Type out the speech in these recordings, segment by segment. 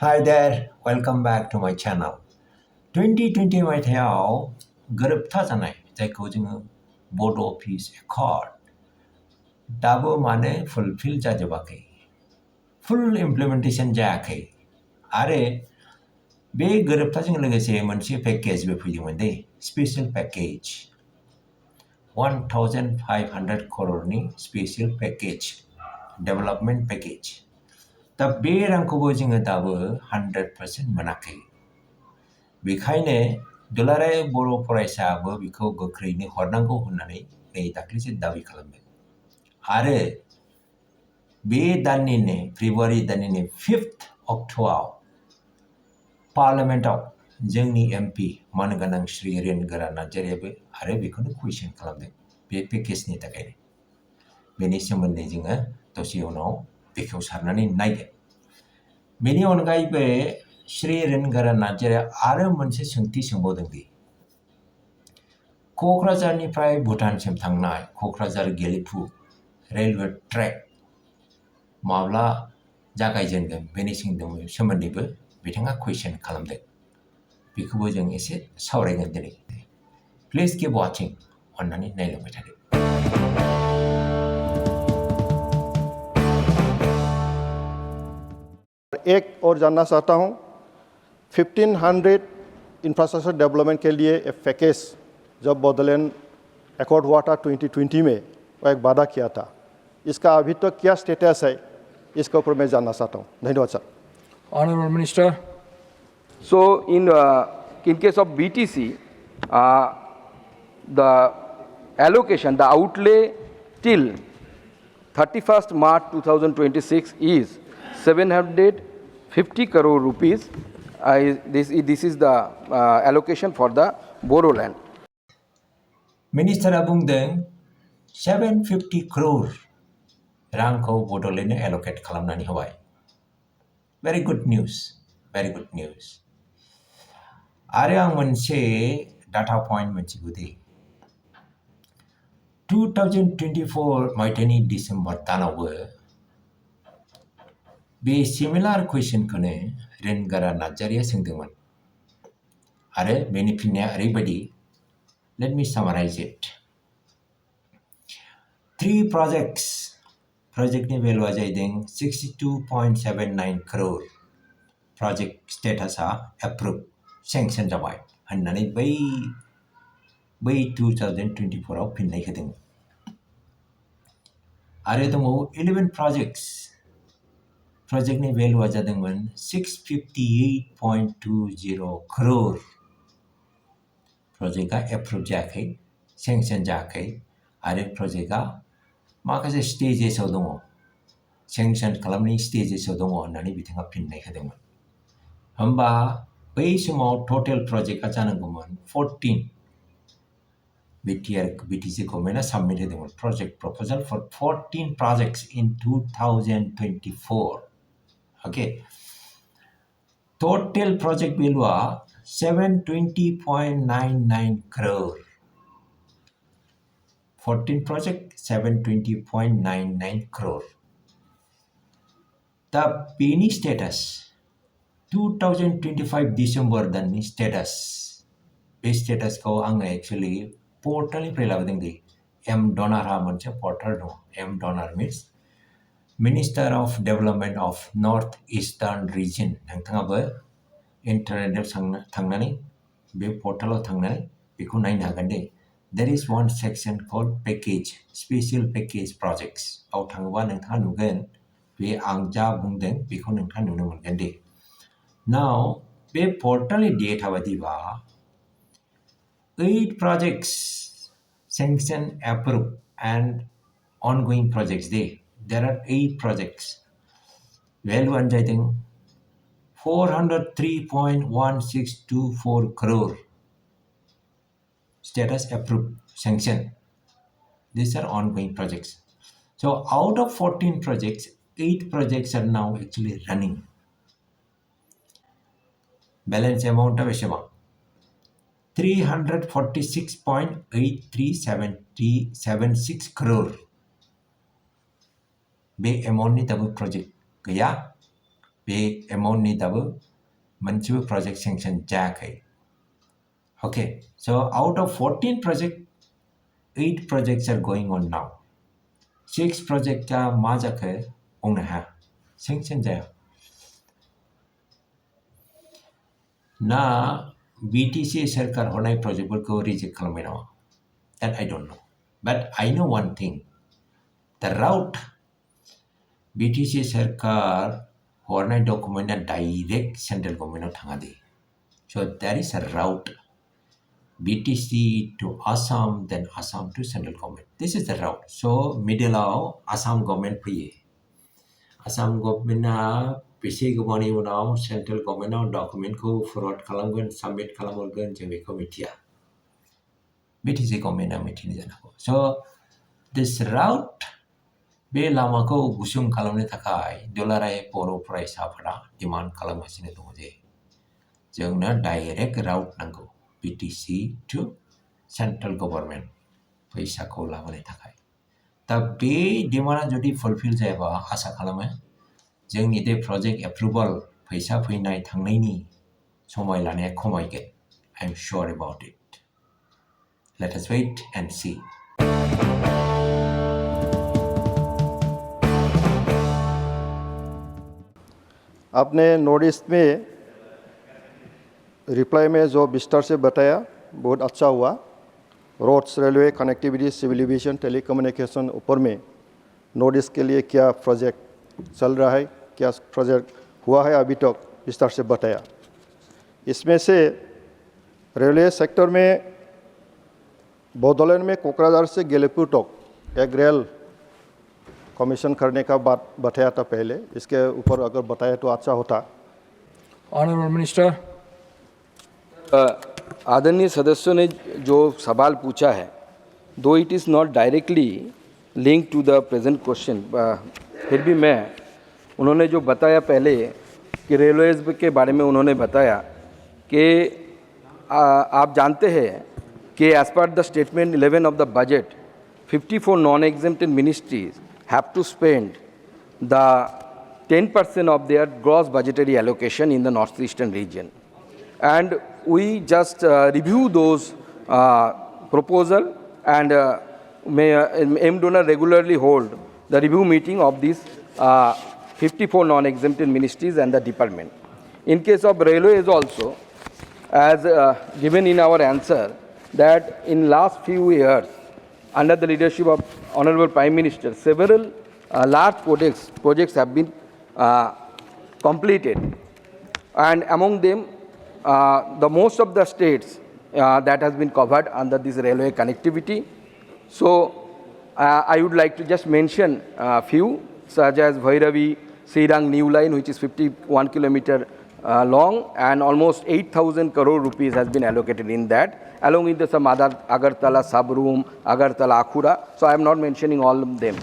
Hi there, welcome back to my channel. 2020 मायथाइयाव गोरोबथा जानाय जायखौ जोङो Bodo Accord दाबो माने फुलफिल जाजोबाखै फुल इमप्लिमेन्टेसन जायाखै आरो बे गोरोबथाजों लोगोसे मोनसे पेकेजबो फैदोंमोन दे special package 1500 crore special package development package दा बे रांखौबो जोङो दाबो 100% मोनाखै बेखायनो दुलाराय बर' फरायसायाबो बेखौ गोख्रैनो हरनांगौ होननानै नै दाख्लैसो दाबि खालामदों आरो बे दाननिनो फेब्रुवारि दाननिनो 5th अक्ट'आव पार्लियामेन्टआव जोंनि एमपि मानगोनां श्री रेनगोरा नार्जारियाबो आरो बेखौनो कुइसन खालामदों बे पेकेजनि थाखाय बेनि सोमोन्दै जोङो दसे उनाव बेखेवसारनानै नायगोन बेनि अनगायैबो श्री रेनगोरा नार्जारिया आरो मोनसे सोंथि सोंबावदों दि क'क्राझारनिफ्राय भुटानसिम थांनाय क'क्राझार-गेलेफु रेलवे ट्रेक माब्ला जागायजेनगोन बेनि सोमोन्दैबो बिथाङा कुइसन खालामदों बेखौबो जों एसे सावरायगोन दिनै प्लिज कीप वाचिं अन्नानै नायलांबाय थादो एक और जानना चाहता हूं 1500 इंफ्रास्ट्रक्चर डेवलपमेंट के लिए एक पैकेज जब बोडोलैंड एकॉर्ड हुआ था 2020 में वो एक वादा किया था इसका अभी तक क्या स्टेटस है इसके ऊपर मैं जानना चाहता हूं धन्यवाद sir Honorable Minister. So in case of BTC, the allocation, the outlay till 31st March 2026 is 750 crore rupees. This is the allocation for the Bodoland. मिनिस्टारा बुंदों 750 crore रांखौ बड'लेण्डनो एल'केट खालामनानै होबाय very good news आरो आं मोनसे डाटा पॉइंट मोनथिगौ दे 2024 मायथाइनि December दानावबो बे similar कुइसनखौनो रेनगोरा नार्जारिया सोंदोंमोन आरो बेनि फिननाया ओरैबायदि let me summarize it 3 projectनि भेलुआ जाहैदों 62.79 crore project स्टेटासा एप्रुभ सेंक्सन जाबाय होननानै बै 2024 आव फिननाय होदोंमोन आरो दंबावो 11 projectनि भेलुआ जादोंमोन 658.20 crore प्रजेक्टआ एप्रुभ जायाखै सेंक्सन जायाखै आरो प्रजेक्टआ माखासे स्टेजेसआव दङ सेंक्सन खालामनायनि स्टेजेसआव दङ होननानै बिथाङा फिननाय होदोंमोन होमबा बै समाव टटेल प्रजेक्टआ जानांगौमोन 14 BTC गभर्नमेन्टआ साबमिट होदोंमोन project proposal for 14 projects in 2024 okay total project भेलुआ 720.99 crore 14 project 720.99 crore दा बेनि स्टेटास 2025 डिसेम्बर दाननि स्टेटास बे स्टेटासखौ आङो एक्चुअली पर्टालनिफ्राय लाबोदों दे एम डनारहा मोनसे पर्टाल दङ M DoNER means ministry of development of north eastern region नोंथाङाबो इन्टारनेटआव थांनानै बे पर्टालाव थांनानै बेखौ नायनो हागोन दे there is one section called package special package projects आव थाङोबा नोंथाङा नुगोन बे आं जा बुंदों बेखौ नोंथाङा नुनो मोनगोन दे नाउ बे पर्टालनि डेटा बायदिबा 8 projects sanction approved and ongoing projects there are 8 projects value जादों 403.1624 crore status approved sanction these are ongoing projects so out of 14 projects 8 projects are now actually running balance amount of एसेबां 346.8376 crore बे एमाउन्टनि दाबो project गैया बे एमाउन्टनि दाबो मोनसेबो project sanction जायाखै okay so out of 14 projects 8 projects are going on now 6 projects मा जाखो बुंनो हाया सेंसन जाया ना BTC सरकार हरनाय प्रजेक्टफोरखौ रिजेक्ट खालामबाय नामा that I don't know but I know one thing the route BTC सरकार हरनाय डकुमेन्टआ डाइरेक्ट सेन्ट्रेल गभर्नमेन्टआव थाङा दे so there is a route BTC to Assam then Assam to central government this is the route so middle Assam government फैयो Assam governmentआ बेसे गोबावनि उनाव central गभर्नमेन्टआव डकुमेन्टखौ forward खालामगोन submit खालामहरगोन जों बेखौ मिथिया BTC गभर्नमेन्टआ मिथिनो जानांगौ so this route बे लामाखौ गुसुं खालामनो थाखाय दुलाराय बर' फरायसा आफादा डिमान्ड खालामगासिनो दङ जे जोंनो डाइरेक्ट राउट नांगौ BTC to सेन्ट्रेल गभर्नमेन्ट फैसाखौ लाबोनो थाखाय दा बे डिमान्डआ जुदि फुलफिल जायाबा आसा खालामो जोंनि बे प्रजेक्ट एप्रुभाल फैसा फैनाय थांनायनि समय लानाया खमायगोन I am sure about it let us wait and see आपने नोटिस में रिप्लाई में जो विस्तार से बताया बहुत अच्छा हुआ roads railway connectivity civil aviation telecommunication ऊपर में नोटिस के लिए क्या प्रोजेक्ट चल रहा है क्या प्रोजेक्ट हुआ है अभी तक विस्तार से बताया इसमें से रेलवे सेक्टर में बोडोलैंड में कोकराझार से गेलेपू तक एक रेल कमीशन करने का बात बताया था पहले इसके ऊपर अगर बताया तो अच्छा होता ऑनरेबल मिनिस्टर आदरणीय सदस्यों ने जो सवाल पूछा है though it is not directly link to the present question फिर भी मैं उन्होंने जो बताया पहले कि रेलवेज के बारे में उन्होंने बताया कि आप जानते हैं कि as per the statement 11 of the budget 54 non exempted ministries have to spend the 10% of their gross budgetary allocation in the northeastern region. And we just review those proposal and MDonor regularly hold the review meeting of these 54 non-exempted ministries and the department. In case of railways also, as given in our answer, that in last few years, under the leadership of Honorable Prime Minister, several large projects have been completed. And among them, the most of the states that has been covered under this railway connectivity. So I would like to just mention a few, such as Bhairavi Srirang new line, which is 51 kilometer long, and almost 8,000 crore rupees has been allocated in that, along with some other Agartala, Sabroom, Agartala, Akhura. So I am not mentioning all of them.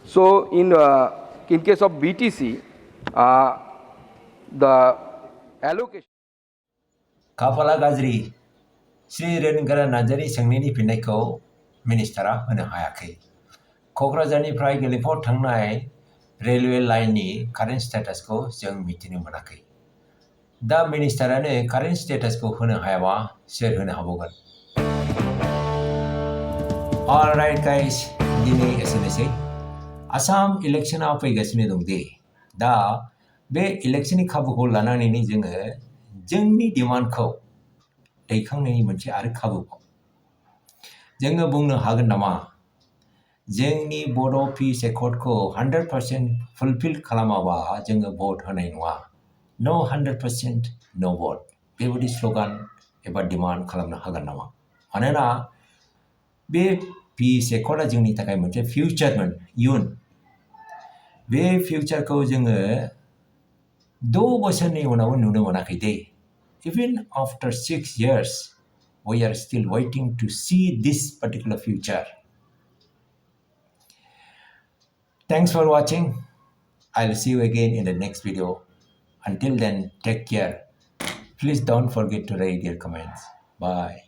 So in case of BTC, the allocation. खाफाला गाज्रि श्री रेणुका नार्जारि सोंनायनि फिननायखौ मिनिस्टारा होनो हायाखै क'क्राझारनिफ्राय गेलेफुआव थांनाय railway लाइननि current स्टेटासखौ जों मिथिनो मोनाखै दा मिनिस्टारानो कारेन्ट स्टेटासखौ होनो हायाबा सोर होनो हाबावगोन अलराइट गाइस दिनै एसेनोसै आसाम इलेक्शना फैगासिनो दं दे दा बे इलेक्शननि खाबुखौ लानानैनो जोङो जोंनि डिमान्डखौ दैखांनायनि मोनसे आरो खाबुखौ जोङो बुंनो हागोन नामा जोंनि बड' पिस एकर्डखौ 100% फुलफिल खालामाबा जोङो भट होनाय नङा नो 100% नो भट बेबायदि स्ल'गान एबा डिमान्ड खालामनो हागोन नामा मानोना बे पिस एकर्डआ जोंनि थाखाय मोनसे फिउचारमोन इयुन बे फिउचारखौ जोङो 6 बोसोरनि उनाव नुनो मोनाखै दे even after 6 years we are still waiting to see this particular future. Thanks for watching. I'll see you again in the next video. Until then, take care. Please don't forget to write your comments. Bye.